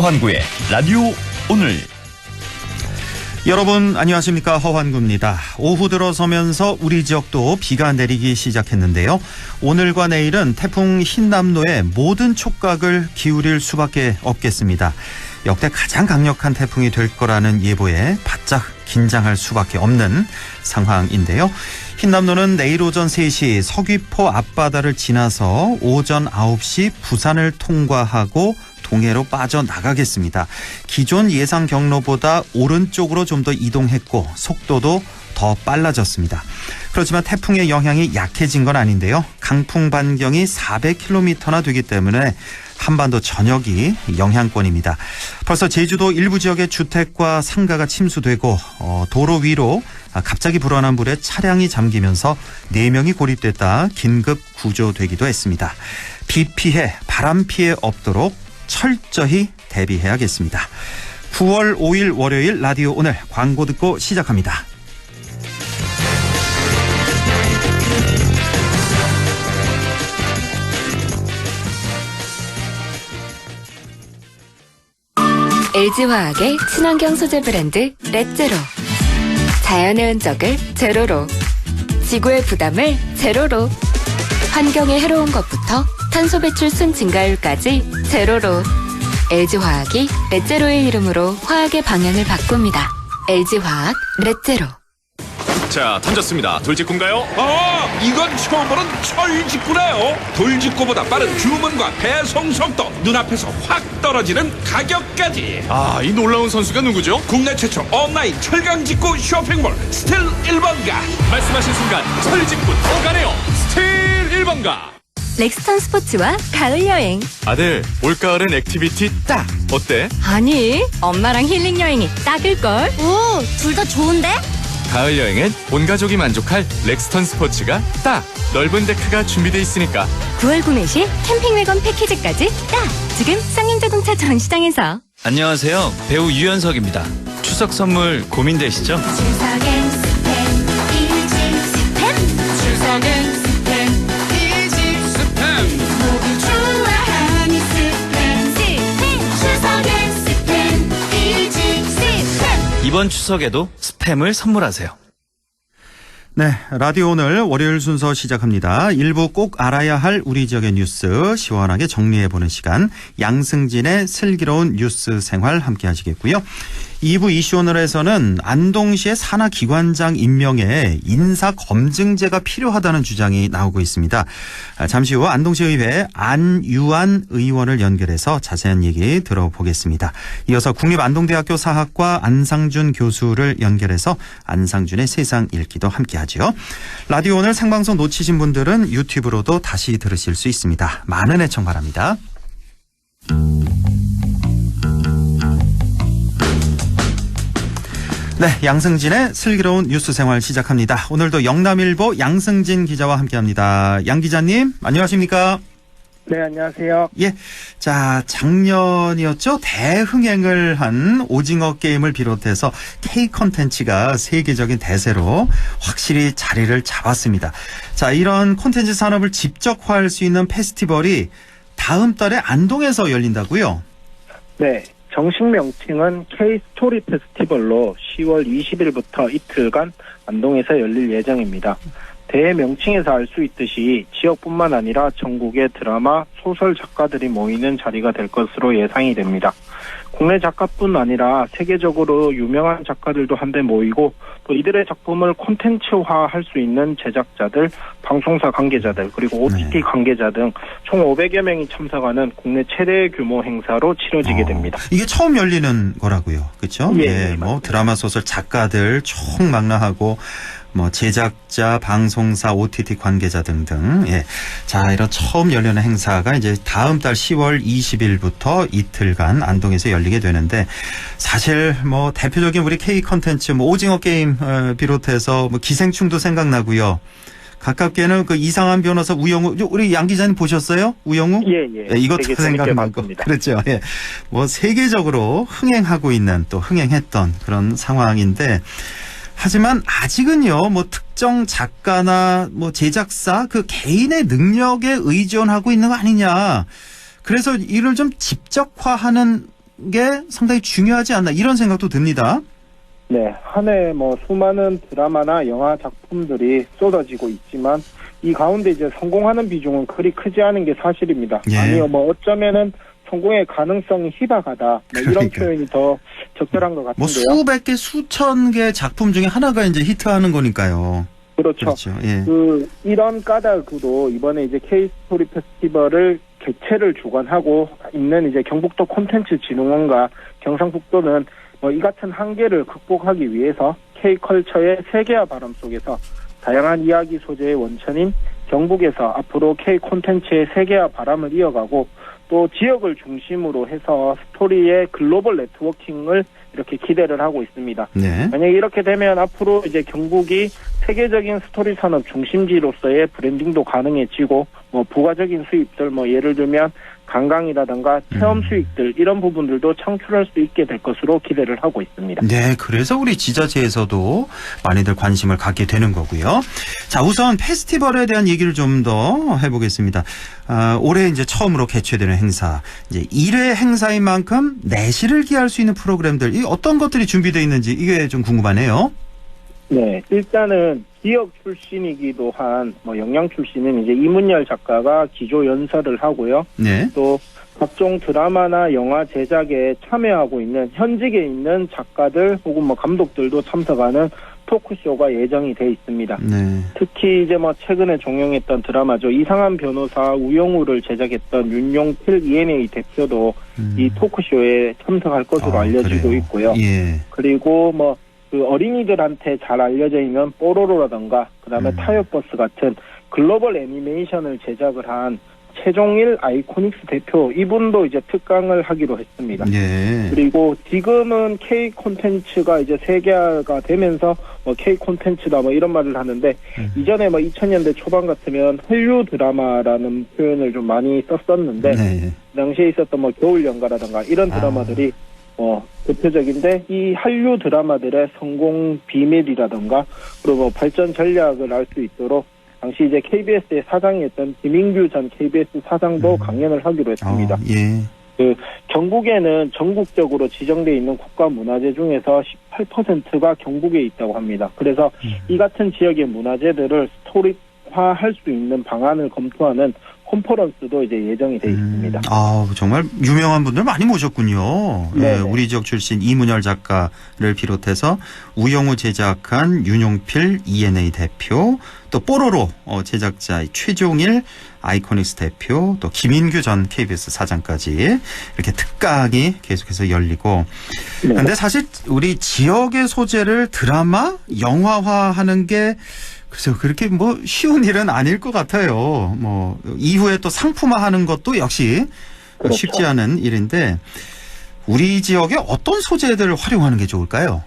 허환구의 라디오 오늘. 여러분 안녕하십니까, 허환구입니다. 오후 들어서면서 우리 지역도 비가 내리기 시작했는데요. 오늘과 내일은 태풍 흰남노에 모든 촉각을 기울일 수밖에 없겠습니다. 역대 가장 강력한 태풍이 될 거라는 예보에 바짝 긴장할 수밖에 없는 상황인데요. 흰남노는 내일 오전 3시 서귀포 앞바다를 지나서 오전 9시 부산을 통과하고 동해로 빠져나가겠습니다. 기존 예상 경로보다 오른쪽으로 좀 더 이동했고 속도도 더 빨라졌습니다. 그렇지만 태풍의 영향이 약해진 건 아닌데요. 강풍 반경이 400km나 되기 때문에 한반도 전역이 영향권입니다. 벌써 제주도 일부 지역의 주택과 상가가 침수되고 도로 위로 갑자기 불어난 물에 차량이 잠기면서 4명이 고립됐다 긴급 구조되기도 했습니다. 비 피해, 바람 피해 없도록 철저히 대비해야겠습니다. 9월 5일 월요일 라디오 오늘 광고 듣고 시작합니다. LG화학의 친환경 소재 브랜드 렛제로. 자연의 흔적을 제로로, 지구의 부담을 제로로, 환경에 해로운 것부터 탄소 배출 순 증가율까지 제로로. LG화학이 렛제로의 이름으로 화학의 방향을 바꿉니다. LG화학 렛제로. 자, 던졌습니다. 돌직구인가요? 이건 처음 보는 철직구네요. 돌직구보다 빠른 주문과 배송 속도, 눈앞에서 확 떨어지는 가격까지. 이 놀라운 선수가 누구죠? 국내 최초 온라인 철강직구 쇼핑몰 스틸 1번가. 말씀하신 순간 철직구 더 가네요. 스틸 1번가. 렉스턴 스포츠와 가을 여행. 아들, 올가을은 액티비티 딱! 어때? 아니, 엄마랑 힐링 여행이 딱일걸? 오, 둘 다 좋은데? 가을 여행엔 온 가족이 만족할 렉스턴 스포츠가 딱! 넓은 데크가 준비돼 있으니까. 9월 구매 시 캠핑 외건 패키지까지 딱! 지금 쌍용자동차 전시장에서. 안녕하세요. 배우 유연석입니다. 추석 선물 고민되시죠? 추석엔 스팸, 일집 스팸. 추석엔 스팸, 일집 스팸. 모두 좋아하는 스팸. 추석엔 스팸, 일집 스팸. 이번 추석에도 스팸을 선물하세요. 네, 라디오 오늘 월요일 순서 시작합니다. 일부 꼭 알아야 할 우리 지역의 뉴스 시원하게 정리해보는 시간, 양승진의 슬기로운 뉴스 생활 함께 하시겠고요. 2부 이슈 오늘에서는 안동시의 산하기관장 임명에 인사검증제가 필요하다는 주장이 나오고 있습니다. 잠시 후 안동시의회 안유한 의원을 연결해서 자세한 얘기 들어보겠습니다. 이어서 국립안동대학교 사학과 안상준 교수를 연결해서 안상준의 세상 읽기도 함께하죠. 라디오 오늘 생방송 놓치신 분들은 유튜브로도 다시 들으실 수 있습니다. 많은 애청 바랍니다. 네, 양승진의 슬기로운 뉴스 생활 시작합니다. 오늘도 영남일보 양승진 기자와 함께합니다. 양 기자님, 안녕하십니까? 네, 안녕하세요. 예, 자, 작년이었죠? 대흥행을 한 오징어 게임을 비롯해서 K 콘텐츠가 세계적인 대세로 확실히 자리를 잡았습니다. 자, 이런 콘텐츠 산업을 집적화할 수 있는 페스티벌이 다음 달에 안동에서 열린다고요? 네, 정식 명칭은 K-스토리 페스티벌로 10월 20일부터 이틀간 안동에서 열릴 예정입니다. 대회 명칭에서 알 수 있듯이 지역뿐만 아니라 전국의 드라마, 소설 작가들이 모이는 자리가 될 것으로 예상이 됩니다. 국내 작가뿐 아니라 세계적으로 유명한 작가들도 한데 모이고, 또 이들의 작품을 콘텐츠화할 수 있는 제작자들, 방송사 관계자들, 그리고 OTT 관계자 등 총 500여 명이 참석하는 국내 최대 규모 행사로 치러지게 됩니다. 이게 처음 열리는 거라고요, 그렇죠? 예, 뭐 드라마, 소설 작가들 총망라하고 뭐 제작자, 방송사, OTT 관계자 등등. 예. 자, 이런 처음 열리는 행사가 이제 다음 달 10월 20일부터 이틀간 안동에서 열리게 되는데, 사실 뭐 대표적인 우리 K 콘텐츠 뭐 오징어 게임 비롯해서 뭐 기생충도 생각나고요. 가깝게는 그 이상한 변호사 우영우, 우리 양 기자님 보셨어요? 우영우? 예. 예, 이것도 생각나고. 그렇죠. 예. 뭐 세계적으로 흥행하고 있는, 또 흥행했던 그런 상황인데, 하지만 아직은요, 뭐 특정 작가나 뭐 제작사 그 개인의 능력에 의존하고 있는 거 아니냐. 그래서 이를 좀 집적화하는 게 상당히 중요하지 않나 이런 생각도 듭니다. 네, 한 해 뭐 수많은 드라마나 영화 작품들이 쏟아지고 있지만 이 가운데 이제 성공하는 비중은 그리 크지 않은 게 사실입니다. 예. 아니요, 뭐 어쩌면은 성공의 가능성이 희박하다. 뭐 이런 그러니까요. 표현이 더 적절한 것 뭐 같은데요. 수백 개, 수천 개 작품 중에 하나가 이제 히트하는 거니까요. 그렇죠. 그렇죠. 예. 이런 까닭으로 이번에 이제 K-스토리 페스티벌을 개최를 주관하고 있는 이제 경북도 콘텐츠진흥원과 경상북도는 이 같은 한계를 극복하기 위해서 K-컬처의 세계화 바람 속에서 다양한 이야기 소재의 원천인 경북에서 앞으로 K-콘텐츠의 세계화 바람을 이어가고 또 지역을 중심으로 해서 스토리의 글로벌 네트워킹을 이렇게 기대를 하고 있습니다. 네. 만약에 이렇게 되면 앞으로 이제 경북이 세계적인 스토리 산업 중심지로서의 브랜딩도 가능해지고 뭐 부가적인 수입들 예를 들면 관광이라든가 체험 수익들 이런 부분들도 창출할 수 있게 될 것으로 기대를 하고 있습니다. 네, 그래서 우리 지자체에서도 많이들 관심을 갖게 되는 거고요. 자, 우선 페스티벌에 대한 얘기를 좀 더 해보겠습니다. 올해 이제 처음으로 개최되는 행사, 이제 1회 행사인 만큼 내실을 기할 수 있는 프로그램들, 이 어떤 것들이 준비되어 있는지 이게 좀 궁금하네요. 네, 일단은 기역 출신이기도 한 영양 출신은 이제 이문열 작가가 기조 연설을 하고요. 네. 또 각종 드라마나 영화 제작에 참여하고 있는 현직에 있는 작가들 혹은 감독들도 참석하는 토크쇼가 예정이 돼 있습니다. 네. 특히 이제 최근에 종영했던 드라마죠. 이상한 변호사 우영우를 제작했던 윤용필 ENA 대표도 이 토크쇼에 참석할 것으로 알려지고 그래요. 있고요. 예. 그리고 그 어린이들한테 잘 알려져 있는 뽀로로라던가 그다음에 타요버스 같은 글로벌 애니메이션을 제작을 한 최종일 아이코닉스 대표 이분도 이제 특강을 하기로 했습니다. 예. 그리고 지금은 K 콘텐츠가 이제 세계화가 되면서 K 콘텐츠다 이런 말을 하는데 이전에 2000년대 초반 같으면 한류 드라마라는 표현을 좀 많이 썼었는데 네. 그 당시에 있었던 겨울 연가라든가 이런 드라마들이 대표적인데 이 한류 드라마들의 성공 비밀이라든가 그리고 발전 전략을 알 수 있도록 당시 이제 KBS의 사장이었던 김인규 전 KBS 사장도 강연을 하기로 했습니다. 예. 경북에는 전국적으로 지정돼 있는 국가문화재 중에서 18%가 경북에 있다고 합니다. 그래서 이 같은 지역의 문화재들을 스토리화할 수 있는 방안을 검토하는 컨퍼런스도 이제 예정이 돼 있습니다. 정말 유명한 분들 많이 모셨군요. 네. 예, 우리 지역 출신 이문열 작가를 비롯해서 우영우 제작한 윤용필 ENA 대표, 또 뽀로로 제작자 최종일 아이코닉스 대표, 또 김인규 전 KBS 사장까지 이렇게 특강이 계속해서 열리고. 그런데 사실 우리 지역의 소재를 드라마, 영화화하는 게 글쎄요, 그렇게 쉬운 일은 아닐 것 같아요. 이후에 또 상품화하는 것도 역시 그렇죠. 쉽지 않은 일인데, 우리 지역에 어떤 소재들을 활용하는 게 좋을까요?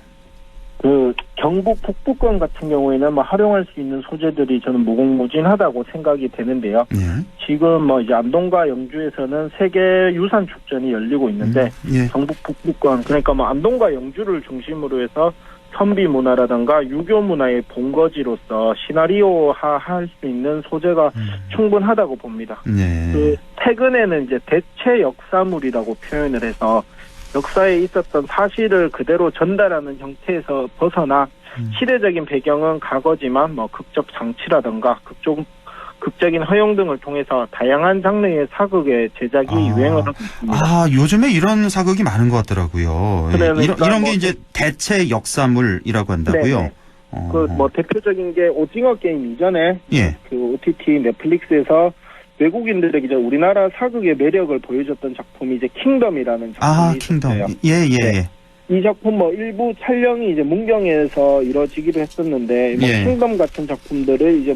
경북 북부권 같은 경우에는 활용할 수 있는 소재들이 저는 무궁무진하다고 생각이 되는데요. 네. 지금 이제 안동과 영주에서는 세계 유산 축전이 열리고 있는데 예. 경북 북부권 그러니까 안동과 영주를 중심으로 해서 선비 문화라든가 유교 문화의 본거지로서 시나리오화 할 수 있는 소재가 충분하다고 봅니다. 네. 최근에는 이제 대체 역사물이라고 표현을 해서 역사에 있었던 사실을 그대로 전달하는 형태에서 벗어나 시대적인 배경은 과거지만 극적 장치라든가 극적인 허용 등을 통해서 다양한 장르의 사극의 제작이 유행을 하고 있습니다. 요즘에 이런 사극이 많은 것 같더라고요. 그러니까 이런 게 이제 대체 역사물이라고 한다고요? 네네. 대표적인 게 오징어 게임 이전에 예. OTT 넷플릭스에서 외국인들에게 이제 우리나라 사극의 매력을 보여줬던 작품이 이제 킹덤이라는 작품이 킹덤. 있었어요. 예. 네. 이 작품 일부 촬영이 이제 문경에서 이루어지기도 했었는데 예. 킹덤 같은 작품들을 이제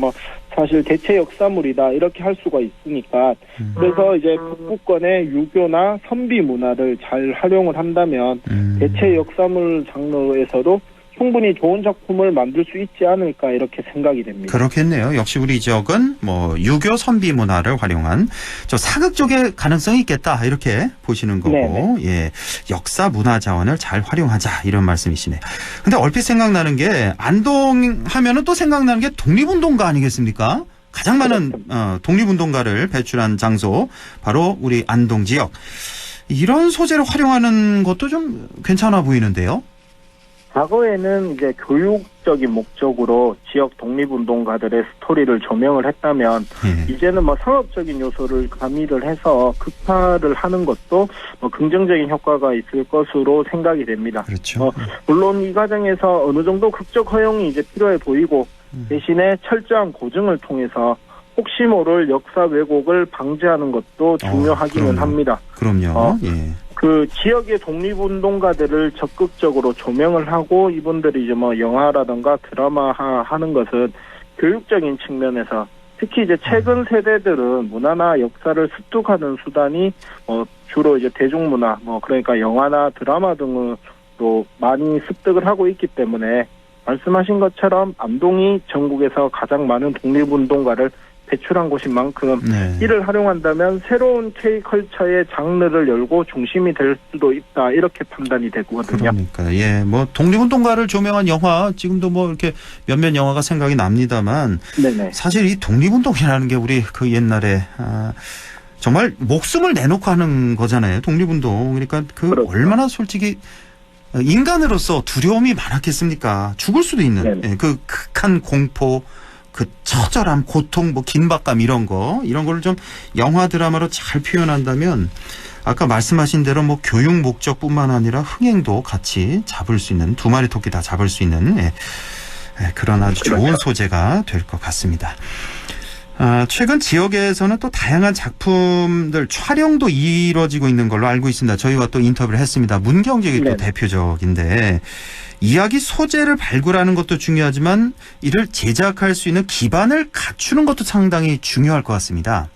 사실 대체 역사물이다 이렇게 할 수가 있으니까 그래서 이제 북부권의 유교나 선비 문화를 잘 활용을 한다면 대체 역사물 장르에서도 충분히 좋은 작품을 만들 수 있지 않을까 이렇게 생각이 됩니다. 그렇겠네요. 역시 우리 지역은 유교 선비 문화를 활용한 사극 쪽에 가능성이 있겠다 이렇게 보시는 거고, 네네. 예, 역사 문화 자원을 잘 활용하자 이런 말씀이시네요. 근데 얼핏 생각나는 게 안동 하면은 또 생각나는 게 독립운동가 아니겠습니까? 가장 많은 독립운동가를 배출한 장소 바로 우리 안동 지역. 이런 소재를 활용하는 것도 좀 괜찮아 보이는데요. 과거에는 이제 교육적인 목적으로 지역 독립운동가들의 스토리를 조명을 했다면 예. 이제는 뭐 상업적인 요소를 가미를 해서 극화를 하는 것도 뭐 긍정적인 효과가 있을 것으로 생각이 됩니다. 그렇죠. 물론 이 과정에서 어느 정도 극적 허용이 이제 필요해 보이고 대신에 철저한 고증을 통해서 혹시 모를 역사 왜곡을 방지하는 것도 중요하기는 그럼요. 합니다. 그럼요. 예. 그 지역의 독립운동가들을 적극적으로 조명을 하고 이분들이 이제 뭐 영화라든가 드라마화 하는 것은 교육적인 측면에서 특히 이제 최근 세대들은 문화나 역사를 습득하는 수단이 주로 이제 대중문화 그러니까 영화나 드라마 등으로 많이 습득을 하고 있기 때문에 말씀하신 것처럼 안동이 전국에서 가장 많은 독립운동가를 배출한 곳인 만큼 네. 이를 활용한다면 새로운 K컬처의 장르를 열고 중심이 될 수도 있다 이렇게 판단이 되거든요. 그러니까 예, 뭐 독립운동가를 조명한 영화 지금도 뭐 이렇게 몇몇 영화가 생각이 납니다만 네네. 사실 이 독립운동이라는 게 우리 그 옛날에 정말 목숨을 내놓고 하는 거잖아요. 독립운동. 그러니까 그 그렇죠. 얼마나 솔직히 인간으로서 두려움이 많았겠습니까? 죽을 수도 있는 예, 그 극한 공포. 그 처절함, 고통, 뭐 긴박감 이런 거를 좀 영화 드라마로 잘 표현한다면 아까 말씀하신 대로 뭐 교육 목적뿐만 아니라 흥행도 같이 잡을 수 있는 두 마리 토끼 다 잡을 수 있는 그런 아주 좋은 소재가 될 것 같습니다. 최근 지역에서는 또 다양한 작품들 촬영도 이루어지고 있는 걸로 알고 있습니다. 저희와 또 인터뷰를 했습니다. 문경지역이 또 대표적인데 이야기 소재를 발굴하는 것도 중요하지만 이를 제작할 수 있는 기반을 갖추는 것도 상당히 중요할 것 같습니다.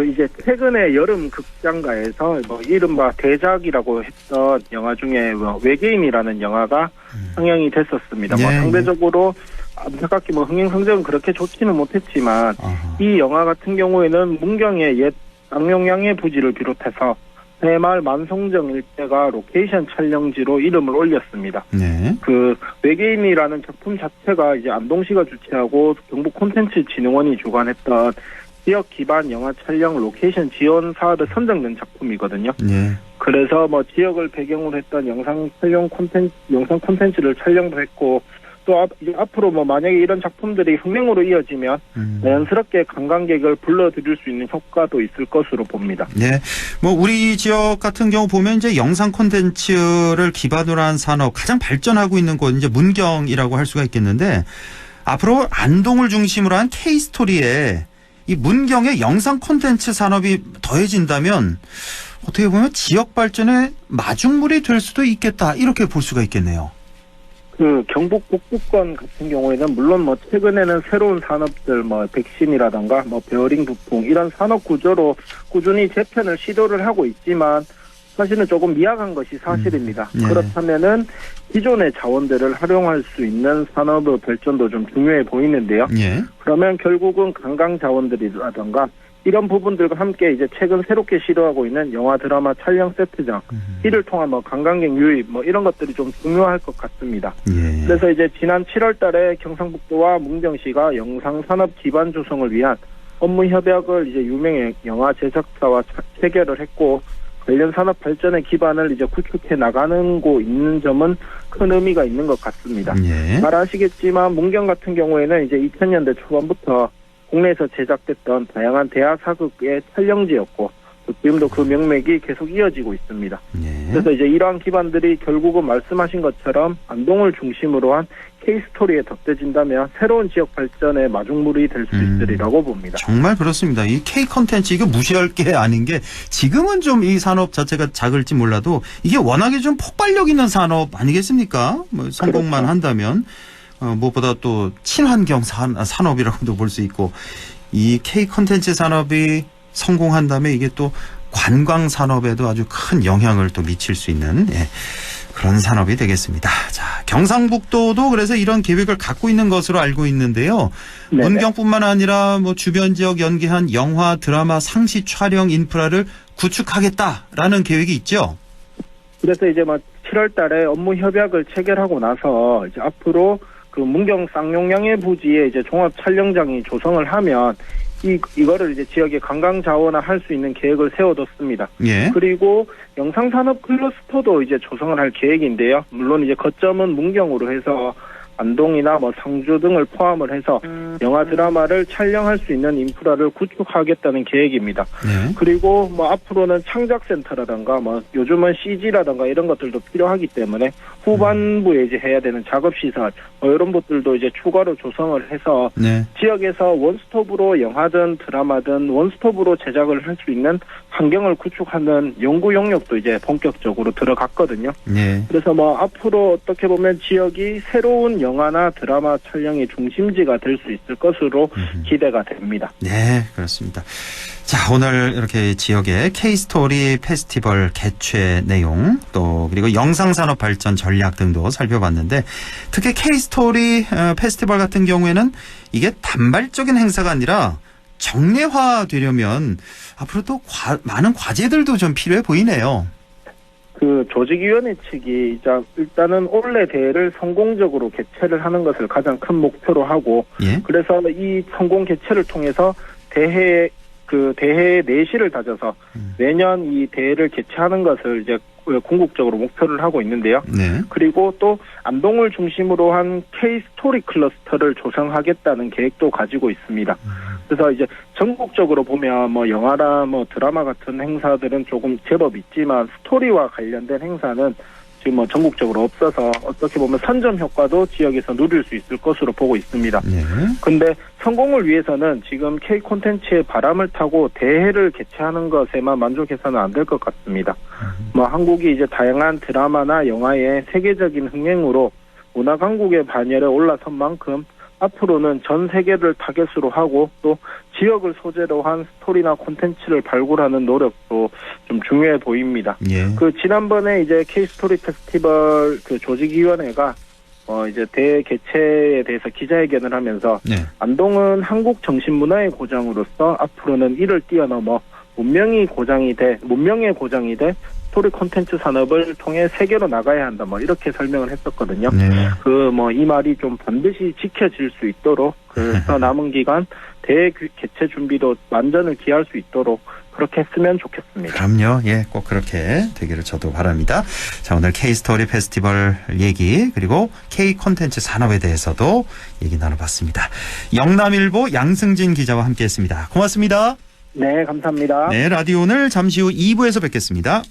이제 최근에 여름 극장가에서 이른바 대작이라고 했던 영화 중에 외계인이라는 영화가 상영이 됐었습니다. 네. 상대적으로 안타깝게 흥행 성적은 그렇게 좋지는 못했지만 이 영화 같은 경우에는 문경의 옛 쌍용양의 부지를 비롯해서 새마을 만송정 일대가 로케이션 촬영지로 이름을 올렸습니다. 네. 그 외계인이라는 작품 자체가 이제 안동시가 주최하고 경북콘텐츠진흥원이 주관했던 지역 기반 영화 촬영 로케이션 지원 사업에 선정된 작품이거든요. 네. 그래서 지역을 배경으로 했던 영상 콘텐츠를 촬영도 했고 또 이제 앞으로 만약에 이런 작품들이 흥행으로 이어지면 자연스럽게 관광객을 불러들일 수 있는 효과도 있을 것으로 봅니다. 네. 우리 지역 같은 경우 보면 이제 영상 콘텐츠를 기반으로 한 산업 가장 발전하고 있는 곳 이제 문경이라고 할 수가 있겠는데 앞으로 안동을 중심으로 한 K스토리에 이 문경의 영상 콘텐츠 산업이 더해진다면 어떻게 보면 지역 발전의 마중물이 될 수도 있겠다 이렇게 볼 수가 있겠네요. 경북 북부권 같은 경우에는 물론 최근에는 새로운 산업들 백신이라던가 베어링 부품 이런 산업 구조로 꾸준히 재편을 시도를 하고 있지만 사실은 조금 미약한 것이 사실입니다. 네. 그렇다면은 기존의 자원들을 활용할 수 있는 산업의 발전도 좀 중요해 보이는데요. 예. 그러면 결국은 관광 자원들이라던가 이런 부분들과 함께 이제 최근 새롭게 시도하고 있는 영화 드라마 촬영 세트장 이를 통한 관광객 유입 이런 것들이 좀 중요할 것 같습니다. 예. 그래서 이제 지난 7월달에 경상북도와 문경시가 영상 산업 기반 조성을 위한 업무 협약을 이제 유명 영화 제작사와 체결을 했고 관련 산업 발전의 기반을 이제 구축해 나가는 고 있는 점은 큰 의미가 있는 것 같습니다. 예. 잘 아시겠지만 문경 같은 경우에는 이제 2000년대 초반부터 국내에서 제작됐던 다양한 대하 사극의 촬영지였고 또 지금도 그 명맥이 계속 이어지고 있습니다. 예. 그래서 이제 이러한 기반들이 결국은 말씀하신 것처럼 안동을 중심으로 한 K스토리에 덧대진다면 새로운 지역 발전의 마중물이 될 수 있으리라고 봅니다. 정말 그렇습니다. 이 K 컨텐츠 이거 무시할 게 아닌 게 지금은 좀 이 산업 자체가 작을지 몰라도 이게 워낙에 좀 폭발력 있는 산업 아니겠습니까? 성공만 그렇죠. 한다면 무엇보다 또 친환경 산업이라고도 볼 수 있고 이 K 컨텐츠 산업이 성공한다면 이게 또 관광 산업에도 아주 큰 영향을 또 미칠 수 있는 그런 산업이 되겠습니다. 자, 경상북도도 그래서 이런 계획을 갖고 있는 것으로 알고 있는데요. 네네. 문경뿐만 아니라 주변 지역 연계한 영화, 드라마, 상시 촬영 인프라를 구축하겠다라는 계획이 있죠. 그래서 이제 7월 달에 업무 협약을 체결하고 나서 이제 앞으로 그 문경 쌍용양의 부지에 이제 종합 촬영장이 조성을 하면 이거를 이제 지역의 관광 자원화할 수 있는 계획을 세워뒀습니다. 예. 그리고 영상산업 클러스터도 이제 조성을 할 계획인데요. 물론 이제 거점은 문경으로 해서 안동이나 뭐 상주 등을 포함을 해서 영화 드라마를 촬영할 수 있는 인프라를 구축하겠다는 계획입니다. 네. 그리고 뭐 앞으로는 창작센터라든가 뭐 요즘은 CG라든가 이런 것들도 필요하기 때문에 후반부에 이제 해야 되는 작업시설 뭐 이런 것들도 이제 추가로 조성을 해서 네. 지역에서 원스톱으로 영화든 드라마든 원스톱으로 제작을 할 수 있는 환경을 구축하는 연구 영역도 이제 본격적으로 들어갔거든요. 네. 그래서 뭐 앞으로 어떻게 보면 지역이 새로운 영화나 드라마 촬영의 중심지가 될 수 있을 것으로 기대가 됩니다. 네, 그렇습니다. 자, 오늘 이렇게 지역의 K-스토리 페스티벌 개최 내용 또 그리고 영상산업 발전 전략 등도 살펴봤는데 특히 K-스토리 페스티벌 같은 경우에는 이게 단발적인 행사가 아니라 정례화되려면 앞으로 또 많은 과제들도 좀 필요해 보이네요. 그 조직위원회 측이 일단은 올해 대회를 성공적으로 개최를 하는 것을 가장 큰 목표로 하고, 예? 그래서 이 성공 개최를 통해서 대회의 내실을 다져서 내년 이 대회를 개최하는 것을 이제 궁극적으로 목표를 하고 있는데요. 네. 그리고 또 안동을 중심으로 한 K-스토리 클러스터를 조성하겠다는 계획도 가지고 있습니다. 그래서 이제 전국적으로 보면 뭐 영화나 뭐 드라마 같은 행사들은 조금 제법 있지만 스토리와 관련된 행사는 지금 뭐 전국적으로 없어서 어떻게 보면 선점 효과도 지역에서 누릴 수 있을 것으로 보고 있습니다. 네. 근데 성공을 위해서는 지금 K 콘텐츠의 바람을 타고 대회를 개최하는 것에만 만족해서는 안 될 것 같습니다. 뭐 한국이 이제 다양한 드라마나 영화의 세계적인 흥행으로 문화 강국의 반열에 올라선 만큼 앞으로는 전 세계를 타겟으로 하고 또 지역을 소재로 한 스토리나 콘텐츠를 발굴하는 노력도 좀 중요해 보입니다. 예. 그 지난번에 이제 K-스토리 페스티벌 그 조직위원회가 이제 대회 개최에 대해서 기자회견을 하면서 네. 안동은 한국 정신문화의 고장으로서 앞으로는 이를 뛰어넘어 문명의 고장이 돼 스토리 콘텐츠 산업을 통해 세계로 나가야 한다. 뭐 이렇게 설명을 했었거든요. 네. 이 말이 좀 반드시 지켜질 수 있도록 그래서 남은 기간 대회 개최 준비도 만전을 기할 수 있도록 그렇게 했으면 좋겠습니다. 그럼요. 예, 꼭 그렇게 되기를 저도 바랍니다. 자, 오늘 K-스토리 페스티벌 얘기 그리고 K 콘텐츠 산업에 대해서도 얘기 나눠봤습니다. 영남일보 양승진 기자와 함께했습니다. 고맙습니다. 네, 감사합니다. 네, 라디오는 잠시 후 2부에서 뵙겠습니다.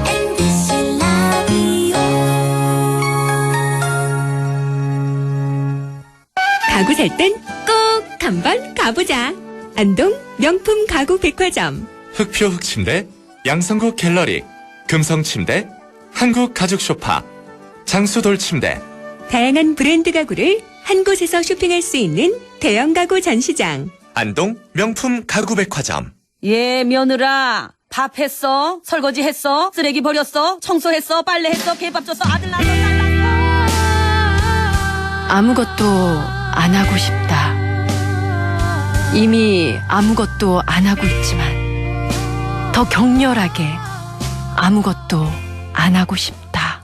MBC 라디오 가구 살 땐 꼭 한번 가보자. 안동 명품 가구 백화점. 흑표 흑침대, 양성국 갤러리, 금성침대, 한국 가죽 소파, 장수돌 침대. 다양한 브랜드 가구를 한 곳에서 쇼핑할 수 있는 대형 가구 전시장. 안동 명품 가구백화점. 예, 며느라. 밥 했어? 설거지 했어? 쓰레기 버렸어? 청소했어? 빨래했어? 개밥 줬어? 아들 낳았어? 딸 낳았어? 아무것도 안 하고 싶다. 이미 아무것도 안 하고 있지만 더 격렬하게 아무것도 안 하고 싶다.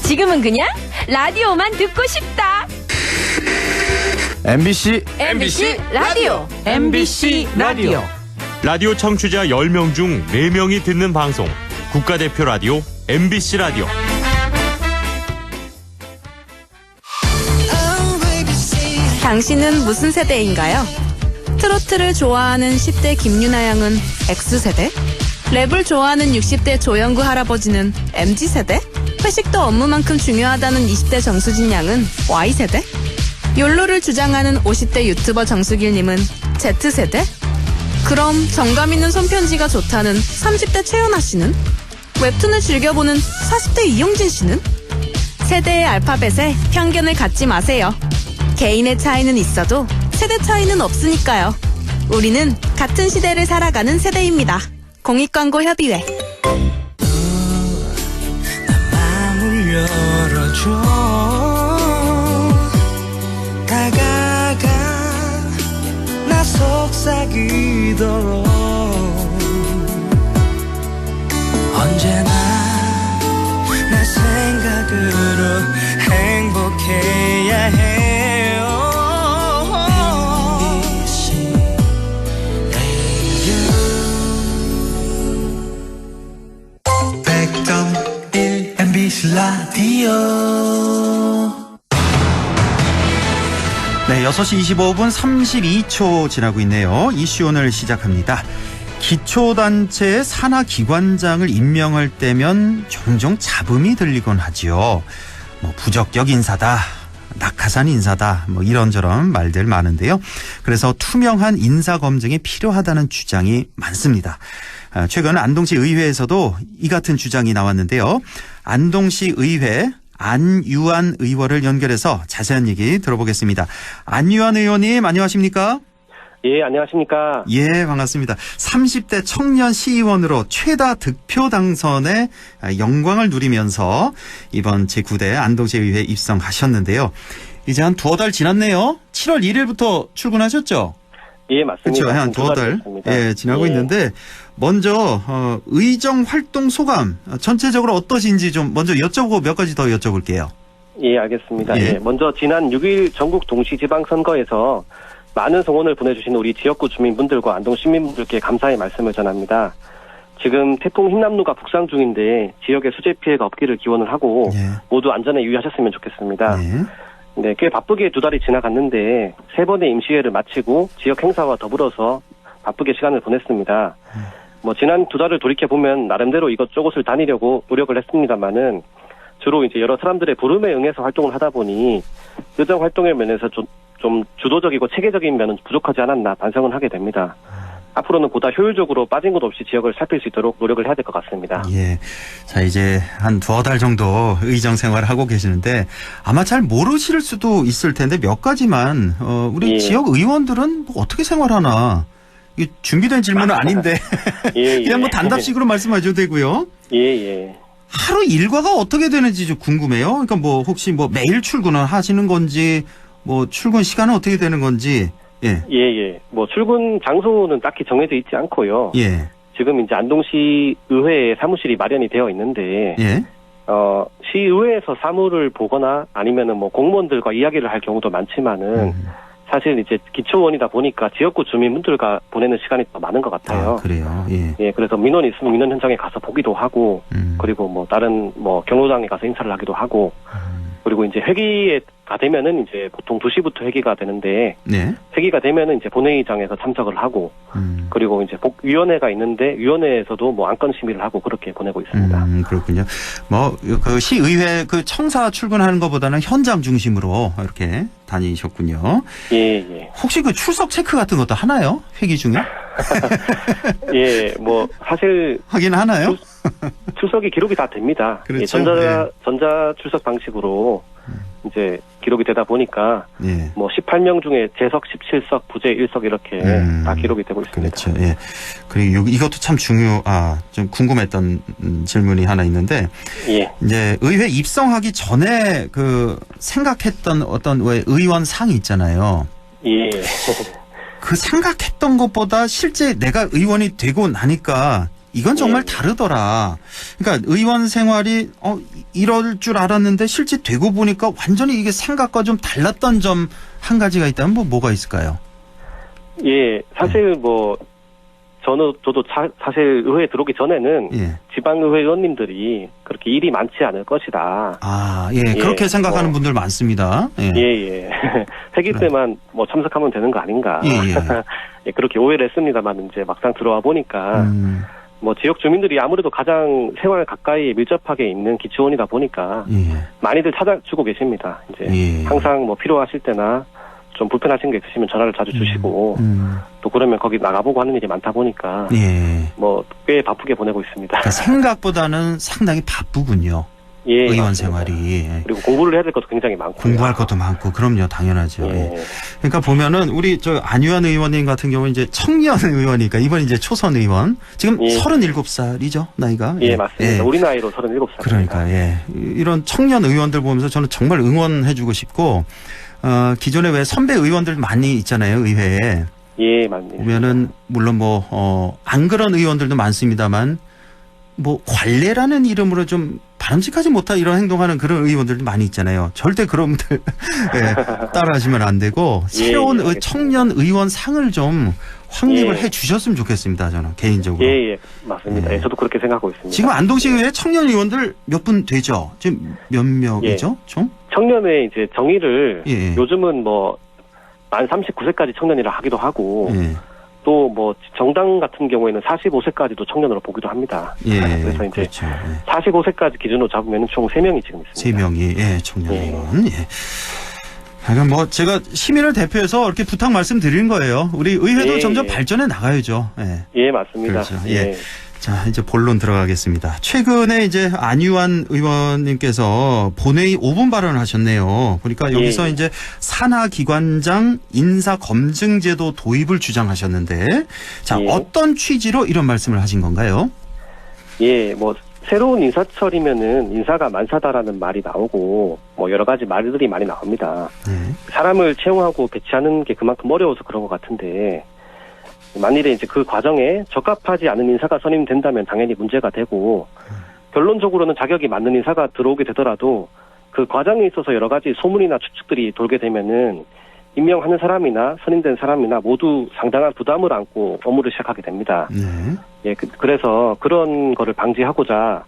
지금은 그냥 라디오만 듣고 싶다. MBC 라디오. MBC 라디오. 라디오 청취자 10명 중 4명이 듣는 방송. 국가대표 라디오 MBC 라디오. 당신은 무슨 세대인가요? 트로트를 좋아하는 10대 김유나 양은 X세대? 랩을 좋아하는 60대 조영구 할아버지는 MZ세대? 회식도 업무만큼 중요하다는 20대 정수진 양은 Y세대? 욜로를 주장하는 50대 유튜버 정수길님은 Z세대? 그럼 정감 있는 손편지가 좋다는 30대 최연아 씨는? 웹툰을 즐겨보는 40대 이용진 씨는? 세대의 알파벳에 편견을 갖지 마세요. 개인의 차이는 있어도 세대 차이는 없으니까요. 우리는 같은 시대를 살아가는 세대입니다. 공익광고협의회. 마음을 열어줘 다가가 나 속삭이도록 네, 6시 25분 32초 지나고 있네요. 이슈 오늘 시작합니다. 기초단체의 산하기관장을 임명할 때면 종종 잡음이 들리곤 하지요. 뭐 부적격 인사다, 낙하산 인사다, 뭐 이런저런 말들 많은데요. 그래서 투명한 인사 검증이 필요하다는 주장이 많습니다. 최근 안동시 의회에서도 이 같은 주장이 나왔는데요. 안동시 의회 안유한 의원을 연결해서 자세한 얘기 들어보겠습니다. 안유한 의원님 안녕하십니까? 예, 안녕하십니까? 예, 반갑습니다. 30대 청년 시의원으로 최다 득표 당선에 영광을 누리면서 이번 제9대 안동시 의회에 입성하셨는데요. 이제 한 두어 달 지났네요. 7월 1일부터 출근하셨죠? 예, 맞습니다. 그렇죠. 한 두어 달 예, 지나고 있는데 먼저 의정 활동 소감 전체적으로 어떠신지 좀 먼저 여쭤보고 몇 가지 더 여쭤볼게요. 예, 알겠습니다. 예. 예, 먼저 지난 6일 전국 동시지방선거에서 많은 성원을 보내주신 우리 지역구 주민분들과 안동 시민분들께 감사의 말씀을 전합니다. 지금 태풍 흰남노가 북상 중인데 지역에 수재 피해가 없기를 기원을 하고 모두 안전에 유의하셨으면 좋겠습니다. 네, 꽤 바쁘게 두 달이 지나갔는데 3번의 임시회를 마치고 지역 행사와 더불어서 바쁘게 시간을 보냈습니다. 뭐 지난 두 달을 돌이켜보면 나름대로 이것저것을 다니려고 노력을 했습니다만은 주로 이제 여러 사람들의 부름에 응해서 활동을 하다 보니 의정 활동의 면에서 좀 주도적이고 체계적인 면은 부족하지 않았나 반성은 하게 됩니다. 앞으로는 보다 효율적으로 빠진 곳 없이 지역을 살필 수 있도록 노력을 해야 될 것 같습니다. 예. 자, 이제 한 두어 달 정도 의정 생활을 하고 계시는데 아마 잘 모르실 수도 있을 텐데 몇 가지만 우리 예. 지역 의원들은 뭐 어떻게 생활하나 이게 준비된 질문은 아닌데 예, 그냥 뭐 단답식으로 말씀하셔도 되고요. 예, 예. 하루 일과가 어떻게 되는지 좀 궁금해요. 그러니까 뭐 혹시 뭐 매일 출근을 하시는 건지 뭐 출근 시간은 어떻게 되는 건지. 예. 예, 예. 뭐 출근 장소는 딱히 정해져 있지 않고요. 예. 지금 이제 안동시 의회에 사무실이 마련이 되어 있는데, 예. 시의회에서 사무를 보거나 아니면은 뭐 공무원들과 이야기를 할 경우도 많지만은 사실 이제 기초원이다 보니까 지역구 주민분들과 보내는 시간이 더 많은 것 같아요. 아, 그래요. 예. 예, 그래서 민원이 있으면 민원 현장에 가서 보기도 하고, 그리고 뭐 다른 뭐 경로당에 가서 인사를 하기도 하고, 그리고 이제 회기가 되면은 이제 보통 2시부터 회기가 되는데, 네. 회기가 되면은 이제 본회의장에서 참석을 하고, 그리고 이제 복위원회가 있는데 위원회에서도 뭐 안건 심의를 하고 그렇게 보내고 있습니다. 그렇군요. 뭐 그 시의회 그 청사 출근하는 것보다는 현장 중심으로 이렇게 다니셨군요. 예, 예. 혹시 그 출석 체크 같은 것도 하나요? 회기 중에? 예, 뭐 사실 하긴 하나요? 출석이 기록이 다 됩니다. 그렇죠. 예, 전자 출석 방식으로 이제 기록이 되다 보니까 예. 뭐 18명 중에 재석 17석, 부재 1석 이렇게 다 기록이 되고 있습니다. 그렇죠. 예. 그리고 이것도 참 좀 궁금했던 질문이 하나 있는데, 예. 이제 의회 입성하기 전에 그 생각했던 어떤 왜 의원 상이 있잖아요. 예. 그 생각했던 것보다 실제 내가 의원이 되고 나니까 이건 정말 다르더라. 그러니까 의원 생활이 이럴 줄 알았는데 실제 되고 보니까 완전히 이게 생각과 좀 달랐던 점 한 가지가 있다면 뭐가 있을까요? 예, 사실 뭐 저도 사실 의회에 들어오기 전에는 예. 지방의회 의원님들이 그렇게 일이 많지 않을 것이다. 아, 예, 그렇게 생각하는 분들 많습니다. 예, 예. 회기 때만 뭐 참석하면 되는 거 아닌가. 예. 예, 그렇게 오해를 했습니다만 이제 막상 들어와 보니까 뭐 지역 주민들이 아무래도 가장 생활 가까이 밀접하게 있는 기초원이다 보니까 많이들 찾아주고 계십니다. 이제 항상 뭐 필요하실 때나 좀 불편하신 게 있으시면 전화를 자주 주시고 또 그러면 거기 나가보고 하는 일이 많다 보니까 뭐 꽤 바쁘게 보내고 있습니다. 그러니까 생각보다는 상당히 바쁘군요. 예, 의원 맞습니다. 생활이. 그리고 공부를 해야 될 것도 굉장히 많고. 공부할 것도 많고, 그럼요, 당연하죠. 예. 그러니까 보면은 우리 안유한 의원님 같은 경우 이제 청년 의원이니까 이번 이제 초선 의원 지금 37살이죠 나이가. 예, 맞습니다. 예. 우리 나이로 37살. 그러니까 이런 청년 의원들 보면서 저는 정말 응원해주고 싶고 기존에 왜 선배 의원들 많이 있잖아요 의회에. 예, 맞습니다. 보면은 물론 안 그런 의원들도 많습니다만. 뭐 관례라는 이름으로 좀 바람직하지 못한 이런 행동하는 그런 의원들도 많이 있잖아요. 절대 그런 분들 따라하시면 안 되고 새로운 청년 의원 상을 좀 확립을 해 주셨으면 좋겠습니다. 저는 개인적으로. 예, 맞습니다. 예, 저도 그렇게 생각하고 있습니다. 지금 안동시의회 청년 의원들 몇 분 되죠? 지금 몇 명이죠? 총? 청년의 이제 정의를 요즘은 뭐 만 39세까지 청년이라 하기도 하고 예. 또 뭐 정당 같은 경우에는 45세까지도 청년으로 보기도 합니다. 예. 그래서 이제 그렇죠. 예. 45세까지 기준으로 잡으면 총 3명이 지금 있습니다. 3명이 예, 청년 의원. 예. 그러니까 뭐 제가 시민을 대표해서 이렇게 부탁 말씀드린 거예요. 우리 의회도 예, 점점 예. 발전해 나가야죠. 예. 예, 맞습니다. 그렇죠. 예. 자, 이제 본론 들어가겠습니다. 최근에 이제 안유한 의원님께서 본회의 5분 발언을 하셨네요. 보니까 여기서 예. 이제 산하기관장 인사검증제도 도입을 주장하셨는데, 자, 예. 어떤 취지로 이런 말씀을 하신 건가요? 예, 뭐 새로운 인사철이면은 인사가 만사다라는 말이 나오고 뭐 여러 가지 말들이 많이 나옵니다. 네. 사람을 채용하고 배치하는 게 그만큼 어려워서 그런 것 같은데 만일에 이제 그 과정에 적합하지 않은 인사가 선임된다면 당연히 문제가 되고 결론적으로는 자격이 맞는 인사가 들어오게 되더라도 그 과정에 있어서 여러 가지 소문이나 추측들이 돌게 되면은 임명하는 사람이나 선임된 사람이나 모두 상당한 부담을 안고 업무를 시작하게 됩니다. 네. 예, 그래서 그런 거를 방지하고자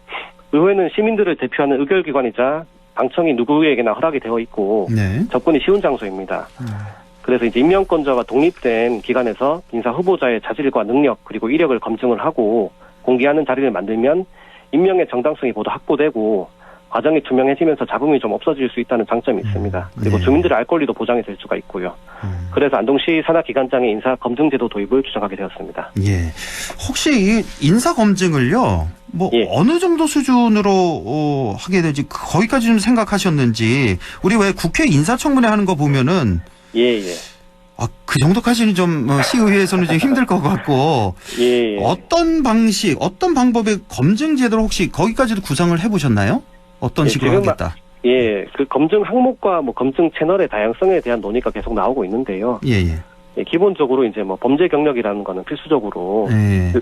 의회는 시민들을 대표하는 의결기관이자 방청이 누구에게나 허락이 되어 있고 네. 접근이 쉬운 장소입니다. 그래서 이제 임명권자가 독립된 기관에서 인사 후보자의 자질과 능력 그리고 이력을 검증을 하고 공개하는 자리를 만들면 임명의 정당성이 모두 확보되고 과정이 투명해지면서 잡음이 좀 없어질 수 있다는 장점이 있습니다. 그리고 네. 주민들의 알 권리도 보장이 될 수가 있고요. 그래서 안동시 산하기관장의 인사 검증제도 도입을 주장하게 되었습니다. 예. 혹시 이 인사 검증을요, 뭐 예. 어느 정도 수준으로 하게 될지 거기까지 좀 생각하셨는지, 우리 왜 국회 인사청문회 하는 거 보면은 예. 그 정도까지는 좀 시의회에서는 좀 힘들 것 같고 예. 어떤 방식, 어떤 방법의 검증 제도를 혹시 거기까지도 구상을 해보셨나요? 어떤 예, 식으로 지금 하겠다? 예, 그 검증 항목과 뭐 검증 채널의 다양성에 대한 논의가 계속 나오고 있는데요. 예. 예, 기본적으로 이제 뭐 범죄 경력이라는 거는 필수적으로 예.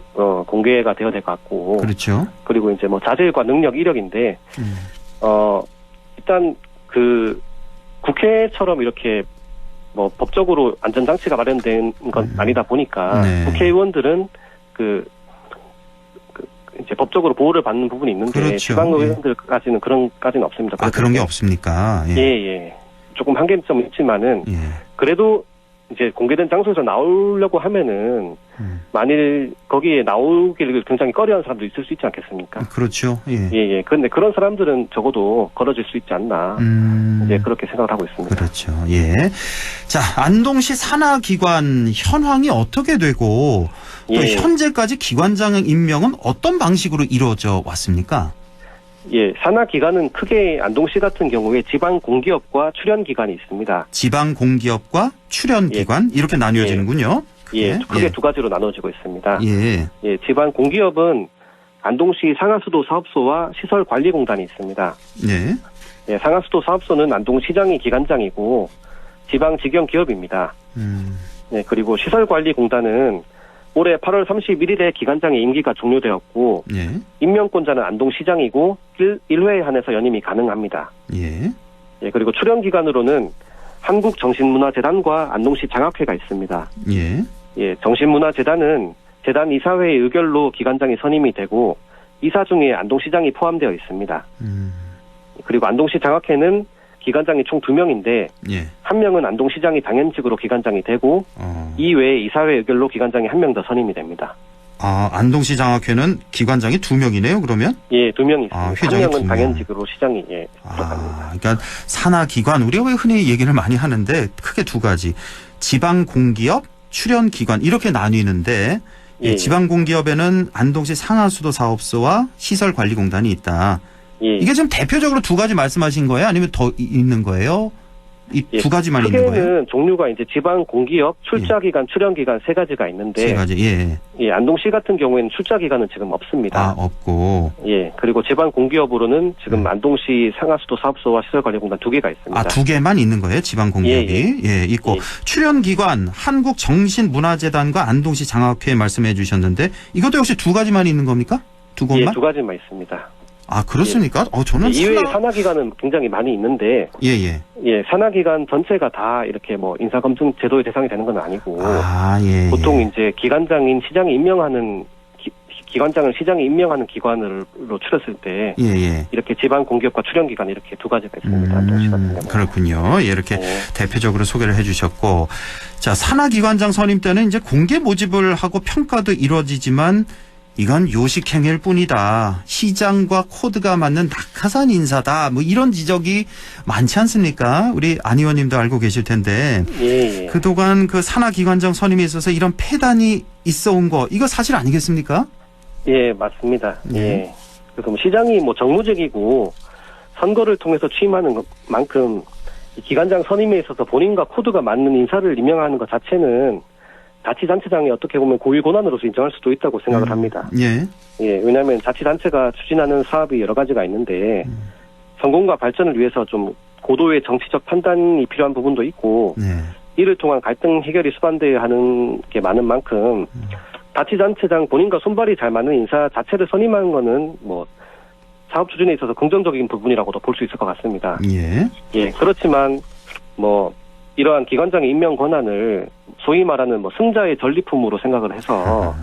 공개가 되어야 될 것 같고, 그렇죠. 그리고 이제 뭐 자질과 능력, 이력인데, 일단 그 국회처럼 이렇게 뭐 법적으로 안전장치가 마련된 건 아니다 보니까 네. 국회의원들은 이제 법적으로 보호를 받는 부분이 있는데 그렇죠. 지방의원들까지는 그런까지는 없습니다. 그런 게 없습니까? 예. 조금 한계점은 있지만은 예. 그래도 이제 공개된 장소에서 나오려고 하면은 만일 거기에 나오기를 굉장히 꺼려하는 사람도 있을 수 있지 않겠습니까? 그렇죠. 예. 예. 그런데 그런 사람들은 적어도 걸어질 수 있지 않나. 이제 그렇게 생각을 하고 있습니다. 그렇죠. 예. 자, 안동시 산하기관 현황이 어떻게 되고 또 예. 현재까지 기관장 임명은 어떤 방식으로 이루어져 왔습니까? 예, 산하기관은 크게 안동시 같은 경우에 지방공기업과 출연기관이 있습니다. 지방공기업과 출연기관 이렇게 나뉘어지는군요. 예, 크게 두 가지로 나눠지고 있습니다. 예. 예, 지방공기업은 안동시 상하수도 사업소와 시설관리공단이 있습니다. 네. 예, 상하수도 사업소는 안동시장이 기관장이고 지방직영기업입니다. 네, 그리고 시설관리공단은 올해 8월 31일에 기관장의 임기가 종료되었고 예. 임명권자는 안동시장이고 1회에 한해서 연임이 가능합니다. 예. 예, 그리고 출연기관으로는 한국정신문화재단과 안동시 장학회가 있습니다. 예. 예, 정신문화재단은 재단 이사회의 의결로 기관장이 선임이 되고 이사 중에 안동시장이 포함되어 있습니다. 그리고 안동시 장학회는 기관장이 총 2명인데 예. 1명은 안동시장이 당연직으로 기관장이 되고 이외에 이사회 의결로 기관장이 1명 더 선임이 됩니다. 안동시 장학회는 기관장이 2명이네요, 그러면? 예, 2명이 있습니다. 회장이 1명은 2명. 당연직으로 시장이 들어갑니다. 그러니까 산하기관, 우리가 왜 흔히 얘기를 많이 하는데 크게 두 가지. 지방공기업, 출연기관 이렇게 나뉘는데 예. 지방공기업에는 안동시 상하수도 사업소와 시설관리공단이 있다. 예. 이게 지금 대표적으로 두 가지 말씀하신 거예요? 아니면 더 있는 거예요? 이 두 가지만 있는 거예요? 크게는 종류가 이제 지방공기업, 출자기관, 출연기관 3가지가 있는데 세 가지, 예. 예, 안동시 같은 경우에는 출자기관은 지금 없습니다. 없고. 예, 그리고 지방공기업으로는 지금 안동시 상하수도 사업소와 시설관리공단 2개가 있습니다. 2개만 있는 거예요? 지방공기업이? 예, 있고. 출연기관, 한국정신문화재단과 안동시 장학회 말씀해 주셨는데 이것도 역시 두 가지만 있는 겁니까? 두 곳만? 예, 2가지만 있습니다. 그렇습니까? 저는 이외에 산하기관은 굉장히 많이 있는데 예. 예, 산하기관 전체가 다 이렇게 뭐 인사검증 제도의 대상이 되는 건 아니고 예. 보통 이제 기관장인 시장이 임명하는 기관장을 시장이 임명하는 기관으로 추렸을 때 예. 이렇게 지방 공기업과 출연 기관 이렇게 두 가지가 있습니다. 안동시 같은 경우. 그렇군요. 예, 이렇게 대표적으로 소개를 해주셨고, 자, 산하기관장 선임 때는 이제 공개 모집을 하고 평가도 이루어지지만 이건 요식행위일 뿐이다. 시장과 코드가 맞는 낙하산 인사다. 뭐 이런 지적이 많지 않습니까? 우리 안 의원님도 알고 계실 텐데. 예. 그동안 그 산하기관장 선임에 있어서 이런 폐단이 있어 온 거, 이거 사실 아니겠습니까? 예, 맞습니다. 예. 그래서 뭐 시장이 뭐 정무직이고 선거를 통해서 취임하는 것만큼 이 기관장 선임에 있어서 본인과 코드가 맞는 인사를 임명하는 것 자체는 자치단체장이 어떻게 보면 고유 권한으로서 인정할 수도 있다고 생각을 합니다. 예. 예, 왜냐하면 자치단체가 추진하는 사업이 여러 가지가 있는데 성공과 발전을 위해서 좀 고도의 정치적 판단이 필요한 부분도 있고 이를 통한 갈등 해결이 수반되어야 하는 게 많은 만큼 자치단체장 본인과 손발이 잘 맞는 인사 자체를 선임하는 거는 뭐 사업 추진에 있어서 긍정적인 부분이라고도 볼 수 있을 것 같습니다. 예, 그렇지만 뭐 이러한 기관장의 임명 권한을 소위 말하는 뭐 승자의 전리품으로 생각을 해서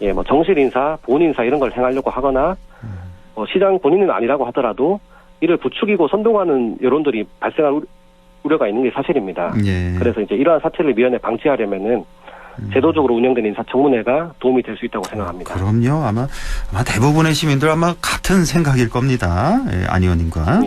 예, 뭐 정실 인사, 보훈 인사 이런 걸 행하려고 하거나 뭐 시장 본인은 아니라고 하더라도 이를 부추기고 선동하는 여론들이 발생할 우려가 있는 게 사실입니다. 그래서 이제 이러한 사태를 미연에 방지하려면은 제도적으로 운영된 인사청문회가 도움이 될 수 있다고 생각합니다. 그럼요. 아마 대부분의 시민들 아마 같은 생각일 겁니다. 예, 안 의원님과.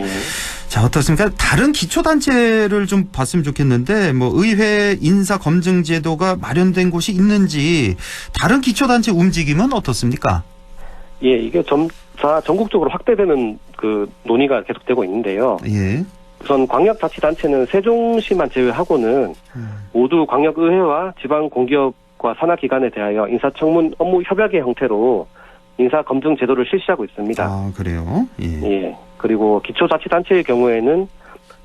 자, 어떻습니까? 다른 기초단체를 좀 봤으면 좋겠는데, 뭐, 의회 인사검증제도가 마련된 곳이 있는지, 다른 기초단체 움직임은 어떻습니까? 예, 이게 점차 전국적으로 확대되는 그 논의가 계속되고 있는데요. 예. 우선 광역자치단체는 세종시만 제외하고는 모두 광역의회와 지방공기업과 산하기관에 대하여 인사청문 업무 협약의 형태로 인사검증 제도를 실시하고 있습니다. 아, 그래요? 예. 그리고 기초자치단체의 경우에는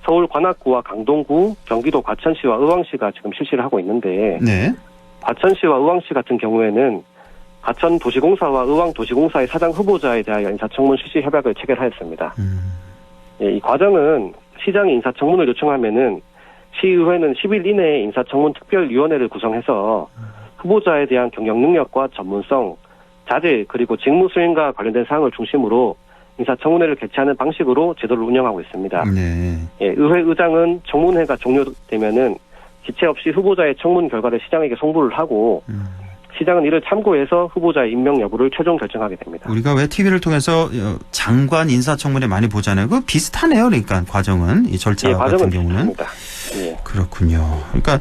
서울 관악구와 강동구, 경기도 과천시와 의왕시가 지금 실시를 하고 있는데 과천시와 의왕시 같은 경우에는 과천도시공사와 의왕도시공사의 사장 후보자에 대하여 인사청문 실시 협약을 체결하였습니다. 예, 이 과정은 시장이 인사청문을 요청하면은 시의회는 10일 이내에 인사청문 특별위원회를 구성해서 후보자에 대한 경영 능력과 전문성, 자질 그리고 직무 수행과 관련된 사항을 중심으로 인사청문회를 개최하는 방식으로 제도를 운영하고 있습니다. 예, 의회 의장은 청문회가 종료되면은 기체 없이 후보자의 청문 결과를 시장에게 송부를 하고 시장은 이를 참고해서 후보자의 임명 여부를 최종 결정하게 됩니다. 우리가 왜 TV를 통해서 장관 인사청문회 많이 보잖아요. 그 비슷하네요. 그러니까 과정은 이 절차 같은 경우는. 예. 그렇군요. 그러니까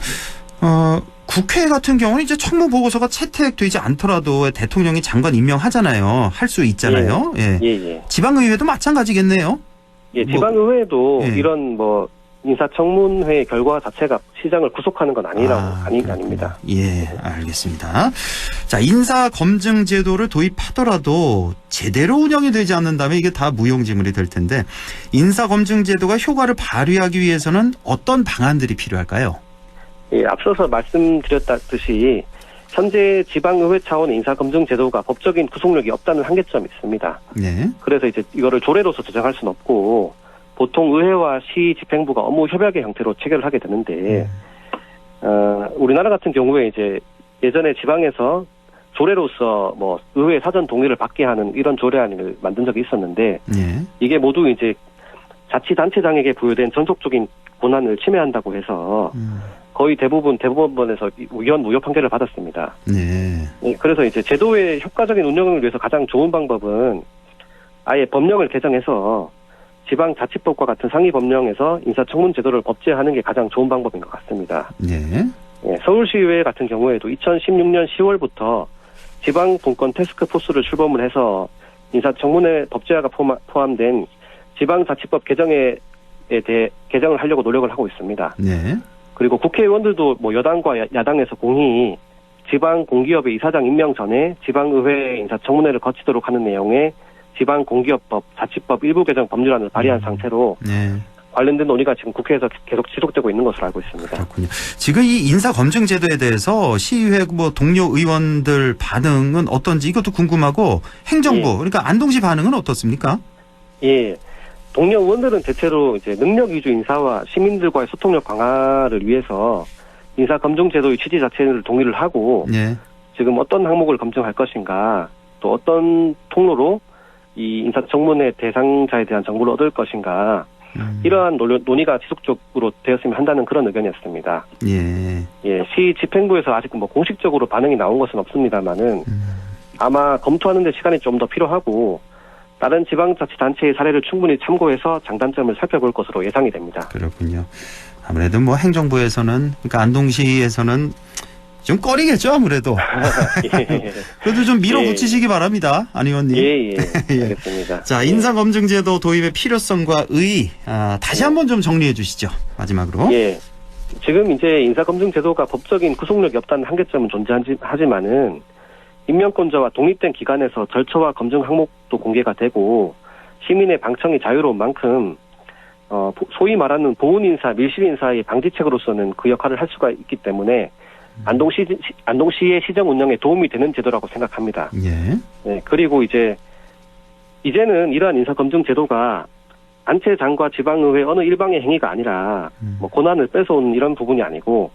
국회 같은 경우는 이제 청문 보고서가 채택되지 않더라도 대통령이 장관 임명하잖아요. 할 수 있잖아요. 예. 지방의회도 마찬가지겠네요. 예, 지방의회도 이런 뭐 인사청문회 결과 자체가 시장을 구속하는 건 아닙니다. 예, 알겠습니다. 자, 인사검증제도를 도입하더라도 제대로 운영이 되지 않는다면 이게 다 무용지물이 될 텐데 인사검증제도가 효과를 발휘하기 위해서는 어떤 방안들이 필요할까요? 예, 앞서서 말씀드렸다듯이 현재 지방의회 차원의 인사검증제도가 법적인 구속력이 없다는 한계점이 있습니다. 그래서 이제 이거를 조례로서 제정할 수는 없고 보통 의회와 시 집행부가 업무 협약의 형태로 체결을 하게 되는데, 우리나라 같은 경우에 이제 예전에 지방에서 조례로서 뭐 의회 사전 동의를 받게 하는 이런 조례안을 만든 적이 있었는데, 이게 모두 이제 자치단체장에게 부여된 전속적인 권한을 침해한다고 해서 거의 대법원에서 위헌 무효 판결을 받았습니다. 예, 그래서 이제 제도의 효과적인 운영을 위해서 가장 좋은 방법은 아예 법령을 개정해서 지방자치법과 같은 상위 법령에서 인사청문 제도를 법제하는 게 가장 좋은 방법인 것 같습니다. 예, 서울시의회 같은 경우에도 2016년 10월부터 지방분권 태스크포스를 출범을 해서 인사청문회 법제화가 포함된 지방자치법 개정에 대해 개정을 하려고 노력을 하고 있습니다. 그리고 국회의원들도 뭐 여당과 야당에서 공히 지방공기업의 이사장 임명 전에 지방의회 인사청문회를 거치도록 하는 내용의 지방공기업법, 자치법 일부 개정 법률안을 발의한 상태로 관련된 논의가 지금 국회에서 계속 지속되고 있는 것으로 알고 있습니다. 그렇군요. 지금 이 인사검증제도에 대해서 시의회 뭐 동료 의원들 반응은 어떤지 이것도 궁금하고 행정부 그러니까 안동시 반응은 어떻습니까? 예, 동료 의원들은 대체로 이제 능력 위주 인사와 시민들과의 소통력 강화를 위해서 인사검증제도의 취지 자체를 동의를 하고 지금 어떤 항목을 검증할 것인가 또 어떤 통로로 이 인사청문회 대상자에 대한 정보를 얻을 것인가 이러한 논의가 지속적으로 되었으면 한다는 그런 의견이었습니다. 예. 예, 시 집행부에서 아직 뭐 공식적으로 반응이 나온 것은 없습니다만은 아마 검토하는 데 시간이 좀 더 필요하고 다른 지방자치단체의 사례를 충분히 참고해서 장단점을 살펴볼 것으로 예상이 됩니다. 그렇군요. 아무래도 뭐 행정부에서는 그러니까 안동시에서는 좀 꺼리겠죠 아무래도. 예. 그래도 좀 밀어붙이시기 바랍니다, 안 의원님. 예. 알겠습니다. 자, 인사검증제도 도입의 필요성과 의의 다시 한번 좀 정리해 주시죠. 마지막으로. 예. 지금 이제 인사검증제도가 법적인 구속력이 없다는 한계점은 존재하지만은 임명권자와 독립된 기관에서 절차와 검증 항목도 공개가 되고 시민의 방청이 자유로운 만큼 소위 말하는 보훈인사, 밀실인사의 방지책으로서는 그 역할을 할 수가 있기 때문에 안동시의 시정 운영에 도움이 되는 제도라고 생각합니다. 예. 네, 그리고 이제는 이러한 인사검증 제도가 단체장과 지방의회 어느 일방의 행위가 아니라 뭐 권한을 뺏어온 이런 부분이 아니고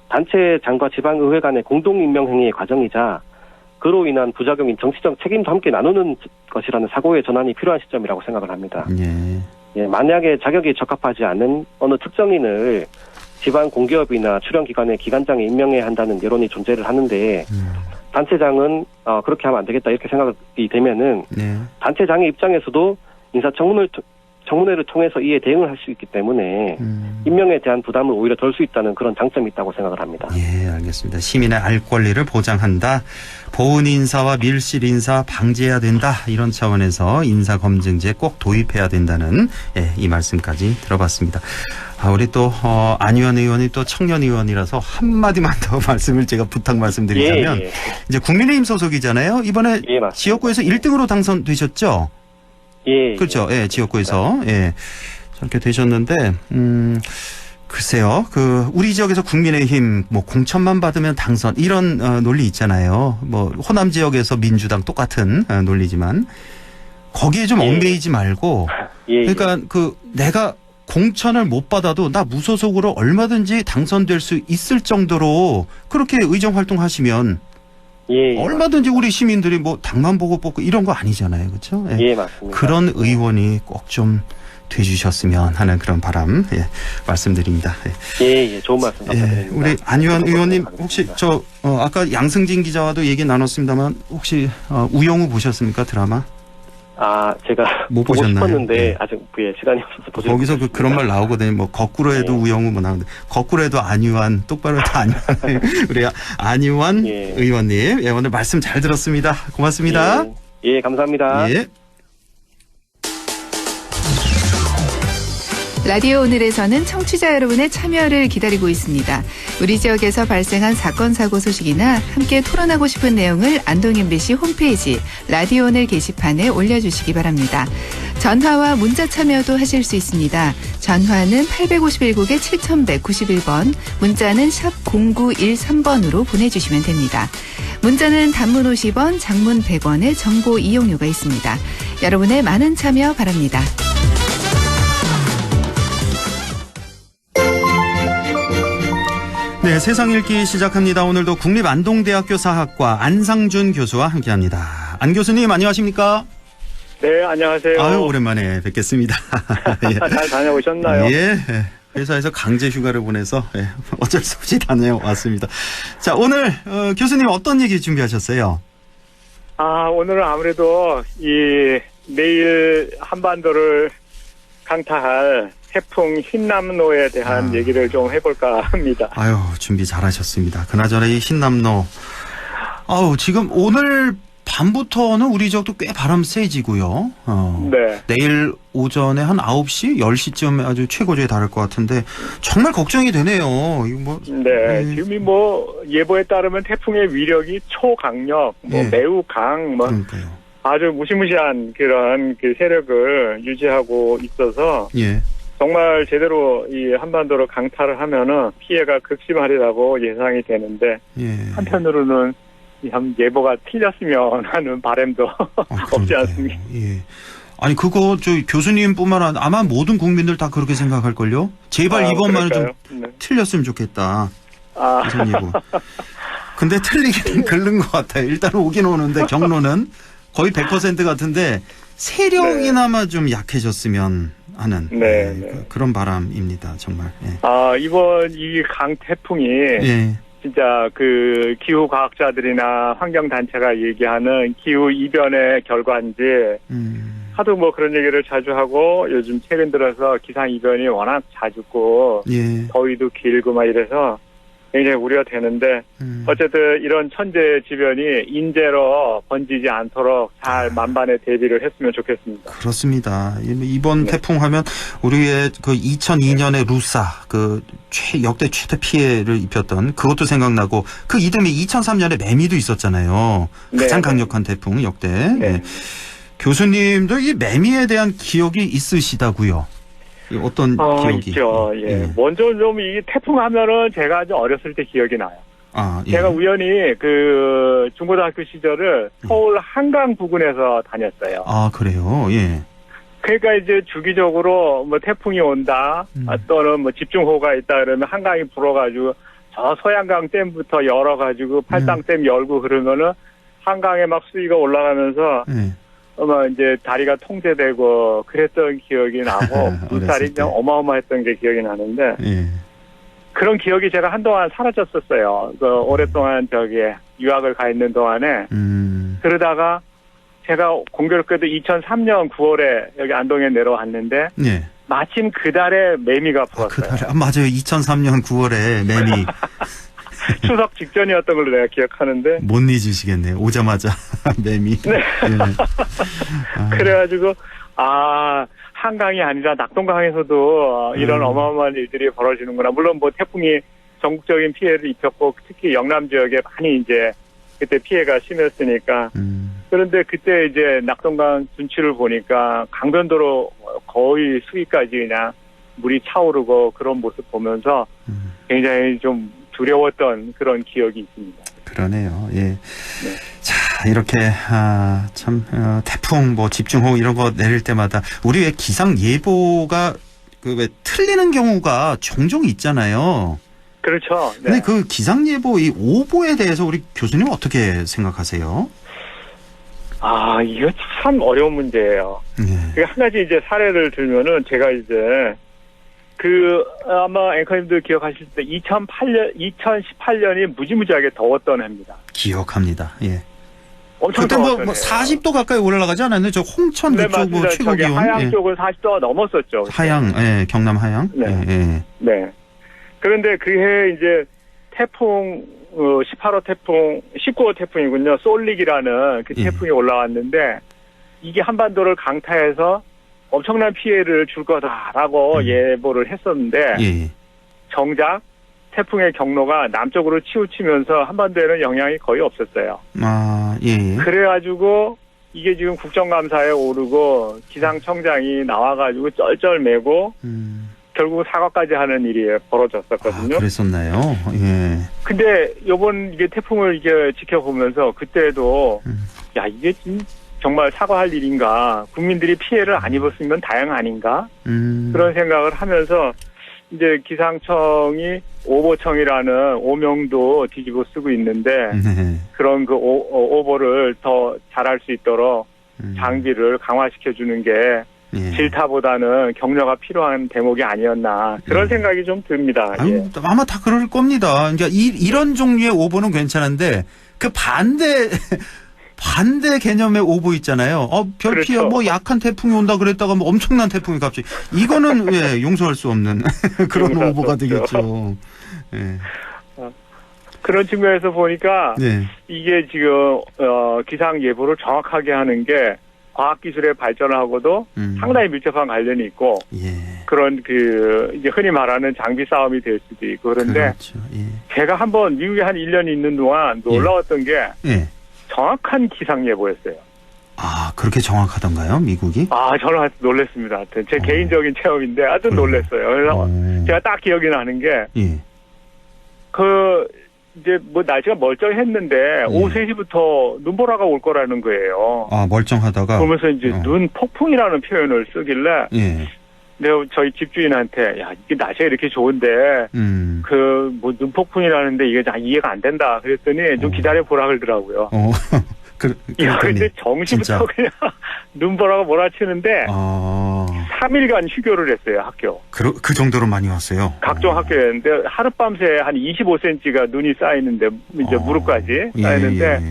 단체장과 지방의회 간의 공동임명 행위의 과정이자 그로 인한 부작용인 정치적 책임도 함께 나누는 것이라는 사고의 전환이 필요한 시점이라고 생각을 합니다. 예, 만약에 자격이 적합하지 않은 어느 특정인을 지방 공기업이나 출연기관의 기관장에 임명해야 한다는 여론이 존재를 하는데 단체장은 그렇게 하면 안 되겠다 이렇게 생각이 되면은 단체장의 입장에서도 인사청문회를 통해서 이에 대응을 할 수 있기 때문에 임명에 대한 부담을 오히려 덜 수 있다는 그런 장점이 있다고 생각을 합니다. 예, 알겠습니다. 시민의 알 권리를 보장한다. 보훈 인사와 밀실 인사 방지해야 된다. 이런 차원에서 인사검증제 꼭 도입해야 된다는 이 말씀까지 들어봤습니다. 우리 또 안희원 의원이 또 청년 의원이라서 한마디만 더 말씀을 제가 부탁 말씀드리자면 이제 국민의힘 소속이잖아요. 이번에 지역구에서 1등으로 당선되셨죠? 예. 그렇죠. 예, 지역구에서. 예. 저렇게 되셨는데, 글쎄요. 우리 지역에서 국민의힘 공천만 받으면 당선 이런 논리 있잖아요. 호남 지역에서 민주당 똑같은 논리지만 거기에 좀 얽매이지 말고 그러니까 내가 공천을 못 받아도 나 무소속으로 얼마든지 당선될 수 있을 정도로 그렇게 의정 활동하시면 얼마든지 우리 시민들이 당만 보고 뽑고 이런 거 아니잖아요. 그렇죠? 예, 맞습니다. 그런 의원이 꼭 좀 돼주셨으면 하는 그런 바람 말씀드립니다. 예, 좋은 말씀 감사드립니다. 우리 안희원 의원님 혹시 아까 양승진 기자와도 얘기 나눴습니다만 혹시 우영우 보셨습니까? 드라마? 제가 못 보고 보셨나요? 싶었는데 아직 시간이 없어서 보지 거기서 그런 말 나오거든요. 거꾸로 해도 우영우 나오는데 거꾸로 해도 안희원, 똑바로 해도 안희원. 우리 안희원 의원님 오늘 말씀 잘 들었습니다. 고맙습니다. 예, 감사합니다. 예. 라디오 오늘에서는 청취자 여러분의 참여를 기다리고 있습니다. 우리 지역에서 발생한 사건 사고 소식이나 함께 토론하고 싶은 내용을 안동 MBC 홈페이지 라디오 오늘 게시판에 올려주시기 바랍니다. 전화와 문자 참여도 하실 수 있습니다. 전화는 851국에 7191번, 문자는 샵 0913번으로 보내주시면 됩니다. 문자는 단문 50원, 장문 100원의 정보 이용료가 있습니다. 여러분의 많은 참여 바랍니다. 네, 세상 읽기 시작합니다. 오늘도 국립안동대학교 사학과 안상준 교수와 함께합니다. 안 교수님 안녕하십니까? 네, 안녕하세요. 아유, 오랜만에 뵙겠습니다. 잘 다녀오셨나요? 예. 회사에서 강제 휴가를 보내서 어쩔 수 없이 다녀왔습니다. 자, 오늘 교수님 어떤 얘기 준비하셨어요? 오늘은 아무래도 내일 한반도를 강타할 태풍 흰남노에 대한 얘기를 좀 해볼까 합니다. 아유, 준비 잘하셨습니다. 그나저나 이 흰남노. 지금 오늘 밤부터는 우리 지역도 꽤 바람 세지고요. 네. 내일 오전에 한 9시, 10시쯤 아주 최고조에 달할 것 같은데 정말 걱정이 되네요. 이거 네. 지금 예보에 따르면 태풍의 위력이 초강력, 매우 강, 그러니까요. 아주 무시무시한 그런 세력을 유지하고 있어서 정말 제대로 이 한반도로 강타를 하면은 피해가 극심하리라고 예상이 되는데 한편으로는 예보가 틀렸으면 하는 바람도 없지 않습니다. 아니 그거 교수님뿐만 아니라 아마 모든 국민들 다 그렇게 생각할걸요? 제발 이번만은 좀 틀렸으면 좋겠다. 우선 예보. 근데 틀리기는 글른 것 같아요. 일단 오긴 오는데 경로는 거의 100% 같은데 세력이나마 좀 약해졌으면 하는 그런 바람입니다. 정말. 예. 이번 이 강태풍이 진짜 그 기후 과학자들이나 환경 단체가 얘기하는 기후 이변의 결과인지 하도 뭐 그런 얘기를 자주 하고 요즘 최근 들어서 기상 이변이 워낙 잦고 더위도 길고 막 이래서 굉장히 우려가 되는데 어쨌든 이런 천재지변이 인재로 번지지 않도록 잘 만반의 대비를 했으면 좋겠습니다. 그렇습니다. 이번 태풍 하면 우리의 그 2002년의 루사 그 역대 최대 피해를 입혔던 그것도 생각나고 그 이듬해 2003년에 매미도 있었잖아요. 가장 강력한 태풍 역대. 교수님도 이 매미에 대한 기억이 있으시다고요? 어떤 기억이? 있죠. 먼저 좀 이 태풍 하면은 제가 좀 어렸을 때 기억이 나요. 제가 우연히 그 중고등학교 시절을 서울 한강 부근에서 다녔어요. 그래요? 예. 그러니까 이제 주기적으로 뭐 태풍이 온다, 또는 뭐 집중호우가 있다 그러면 한강이 불어가지고 저 소양강 댐부터 열어가지고 팔당댐 열고 그러면은 한강에 막 수위가 올라가면서 이제 다리가 통제되고 그랬던 기억이 나고 물살이 그냥 어마어마했던 게 기억이 나는데 그런 기억이 제가 한동안 사라졌었어요. 그 오랫동안 유학을 가 있는 동안에 그러다가 제가 공교롭게도 2003년 9월에 여기 안동에 내려왔는데 마침 그 달에 매미가 불었어요. 그 달에 맞아요. 2003년 9월에 매미. 추석 직전이었던 걸로 내가 기억하는데 못 잊으시겠네요. 오자마자 매미. 그래가지고 한강이 아니라 낙동강에서도 이런 어마어마한 일들이 벌어지는구나. 물론 뭐 태풍이 전국적인 피해를 입혔고 특히 영남 지역에 많이 이제 그때 피해가 심했으니까. 그런데 그때 이제 낙동강 준치를 보니까 강변도로 거의 수위까지 그냥 물이 차오르고 그런 모습 보면서 굉장히 좀 두려웠던 그런 기억이 있습니다. 그러네요. 예. 자, 이렇게 태풍 뭐 집중호우 이런 거 내릴 때마다 우리 왜 기상 예보가 그 왜 틀리는 경우가 종종 있잖아요. 그렇죠. 근데 그 기상 예보 이 오보에 대해서 우리 교수님 어떻게 생각하세요? 이거 참 어려운 문제예요. 한 가지 이제 사례를 들면은 제가 이제 아마 앵커님들 기억하실 때 2018년이 무지무지하게 더웠던 해입니다. 기억합니다. 예. 엄청 그때 뭐 40도 가까이 올라가지 않았나요? 저 홍천 그쪽 뭐 최고 기온. 하양 쪽은 40도가 넘었었죠. 하양, 경남 하양. 네. 그런데 그해 이제 태풍 18호 태풍, 19호 태풍이군요. 쏠릭이라는 그 태풍이 올라왔는데 이게 한반도를 강타해서 엄청난 피해를 줄 거다라고 예보를 했었는데 정작 태풍의 경로가 남쪽으로 치우치면서 한반도에는 영향이 거의 없었어요. 그래가지고 이게 지금 국정감사에 오르고 기상청장이 나와가지고 쩔쩔매고 결국 사과까지 하는 일이 벌어졌었거든요. 그랬었나요? 예. 근데 요번 이게 태풍을 이게 지켜보면서 그때도 이게 정말 사과할 일인가, 국민들이 피해를 안 입었으면 다행 아닌가 그런 생각을 하면서 이제 기상청이 오보청이라는 오명도 뒤집어 쓰고 있는데 그런 그 오보를 더 잘할 수 있도록 장비를 강화시켜 주는 게 질타보다는 격려가 필요한 대목이 아니었나 그런 생각이 좀 듭니다. 아마 다 그럴 겁니다. 그러니까 이런 종류의 오보는 괜찮은데 그 반대 개념의 오보 있잖아요. 별 피해 뭐 약한 태풍이 온다 그랬다가 뭐 엄청난 태풍이 갑자기 이거는 용서할 수 없는 그런 오보가 되겠죠. 그런 측면에서 보니까 이게 지금 기상 예보를 정확하게 하는 게 과학기술의 발전하고도 상당히 밀접한 관련이 있고 그런 이제 흔히 말하는 장비 싸움이 될 수도 있고 그런데 제가 한번 미국에 한 1년 있는 동안 놀라웠던 게 정확한 기상 예보였어요. 그렇게 정확하던가요, 미국이? 저는 놀랐습니다. 제 개인적인 체험인데 아주 놀랐어요. 그래서 제가 딱 기억이 나는 게 이제 뭐 날씨가 멀쩡했는데 오후 3시부터 눈보라가 올 거라는 거예요. 멀쩡하다가 그러면서 이제 눈 폭풍이라는 표현을 쓰길래 내가 저희 집주인한테 이게 날씨가 이렇게 좋은데 뭐 눈폭풍이라는데 이게 잘 이해가 안 된다 그랬더니 좀 기다려 보라 그러더라고요. 근데 정시부터 그냥 눈보라가 몰아치는데 3일간 휴교를 했어요, 학교. 그 정도로 많이 왔어요. 각종 학교였는데 하룻밤새 한 25cm가 눈이 쌓이는데 이제 무릎까지 쌓이는데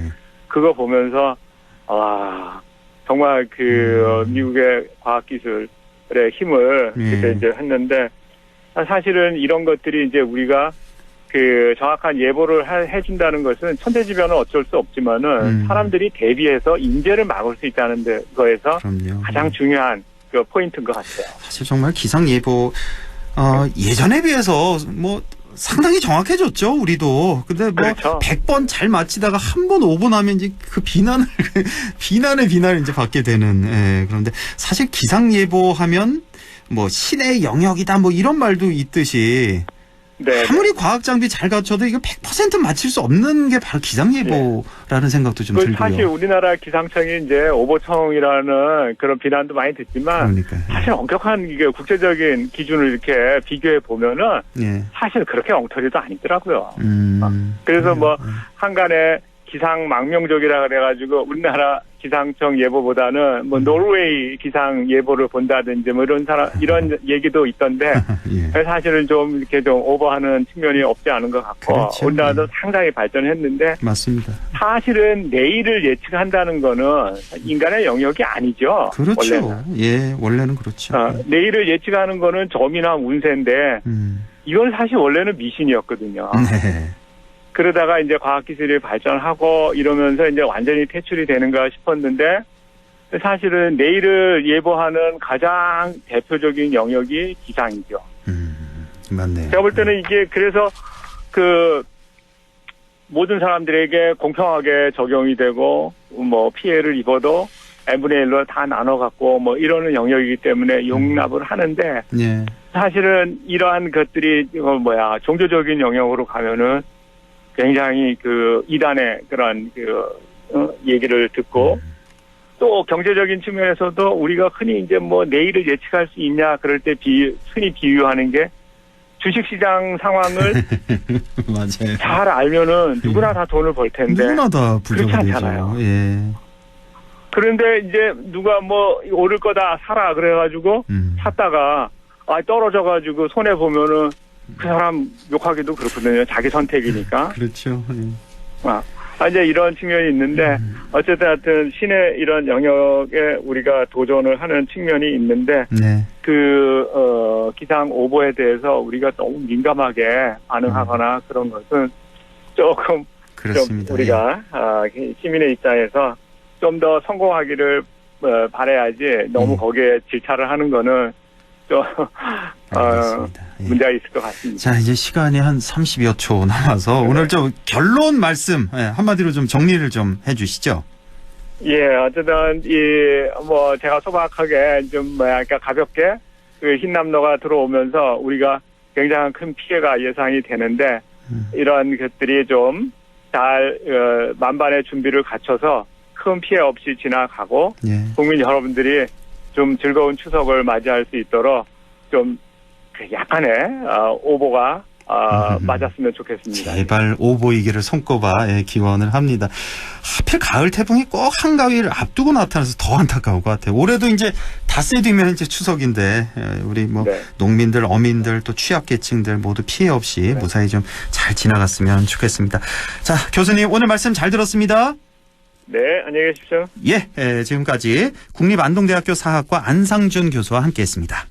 그거 보면서 정말 그 미국의 과학기술의 힘을 그때 이제 했는데 사실은 이런 것들이 이제 우리가 그 정확한 예보를 해준다는 것은 천재지변은 어쩔 수 없지만은 사람들이 대비해서 인재를 막을 수 있다는 거에서 가장 중요한 그 포인트인 것 같아요. 사실 정말 기상 예보 예전에 비해서 뭐 상당히 정확해졌죠, 우리도. 근데 뭐 그렇죠. 100번 잘 맞히다가 한 번 오버나면 이제 그 비난을 이제 받게 되는. 예, 그런데 사실 기상 예보하면 뭐 신의 영역이다 뭐 이런 말도 있듯이 아무리 과학 장비 잘 갖춰도 이거 100% 맞힐 수 없는 게 바로 기상 예보라는 생각도 좀 들고요. 사실 우리나라 기상청이 이제 오보청이라는 그런 비난도 많이 듣지만 사실 엄격한 이게 국제적인 기준을 이렇게 비교해 보면은 사실 그렇게 엉터리도 아니더라고요. 그래서 뭐 한간에 기상 망명적이라 그래가지고 우리나라 기상청 예보보다는 뭐 노르웨이 기상 예보를 본다든지 뭐 이런 얘기도 있던데 사실은 좀 이렇게 좀 오버하는 측면이 없지 않은 것 같고 우리나라도 상당히 발전했는데 맞습니다. 사실은 내일을 예측한다는 거는 인간의 영역이 아니죠. 그렇죠. 원래는. 예, 원래는 그렇죠. 내일을 예측하는 거는 점이나 운세인데 이건 사실 원래는 미신이었거든요. 네. 그러다가 이제 과학기술이 발전하고 이러면서 이제 완전히 퇴출이 되는가 싶었는데 사실은 내일을 예보하는 가장 대표적인 영역이 기상이죠. 맞네요. 제가 볼 때는 이게 그래서 그 모든 사람들에게 공평하게 적용이 되고 뭐 피해를 입어도 n분의 1로 다 나눠 갖고 뭐 이러는 영역이기 때문에 용납을 하는데 사실은 이러한 것들이 종교적인 영역으로 가면은 굉장히 그 이단의 그런 얘기를 듣고 또 경제적인 측면에서도 우리가 흔히 이제 뭐 내일을 예측할 수 있냐 그럴 때 흔히 비유하는 게 주식시장 상황을 맞아요. 잘 알면은 누구나 다 돈을 벌 텐데 누구나 다 부자가 그렇지 되죠. 않잖아요. 예. 그런데 이제 누가 뭐 오를 거다 사라 그래가지고 샀다가 떨어져가지고 손해 보면은 그 사람 욕하기도 그렇거든요. 자기 선택이니까. 그렇죠. 이제 이런 측면이 있는데 어쨌든 하여튼 신의 이런 영역에 우리가 도전을 하는 측면이 있는데 기상 오보에 대해서 우리가 너무 민감하게 반응하거나 그런 것은 조금 그렇습니다. 좀 우리가 시민의 입장에서 좀 더 성공하기를 바라야지 너무 거기에 질차를 하는 거는 좀 문제가 있을 것 같습니다. 자, 이제 시간이 한 30여 초 남아서 오늘 좀 결론 말씀 한마디로 좀 정리를 좀 해주시죠. 예, 어쨌든 뭐 제가 소박하게 좀 그러니까 가볍게 그 흰남노가 들어오면서 우리가 굉장한 큰 피해가 예상이 되는데 이런 것들이 좀 잘 만반의 준비를 갖춰서 큰 피해 없이 지나가고 국민 여러분들이 좀 즐거운 추석을 맞이할 수 있도록 좀 약간의 오보가 맞았으면 좋겠습니다. 제발 오보이기를 손꼽아 기원을 합니다. 하필 가을 태풍이 꼭 한가위를 앞두고 나타나서 더 안타까울 것 같아요. 올해도 이제 닷새 뒤면 이제 추석인데 우리 뭐 농민들, 어민들 또 취약계층들 모두 피해 없이 무사히 좀 잘 지나갔으면 좋겠습니다. 자, 교수님 오늘 말씀 잘 들었습니다. 네, 안녕히 계십시오. 지금까지 국립안동대학교 사학과 안상준 교수와 함께했습니다.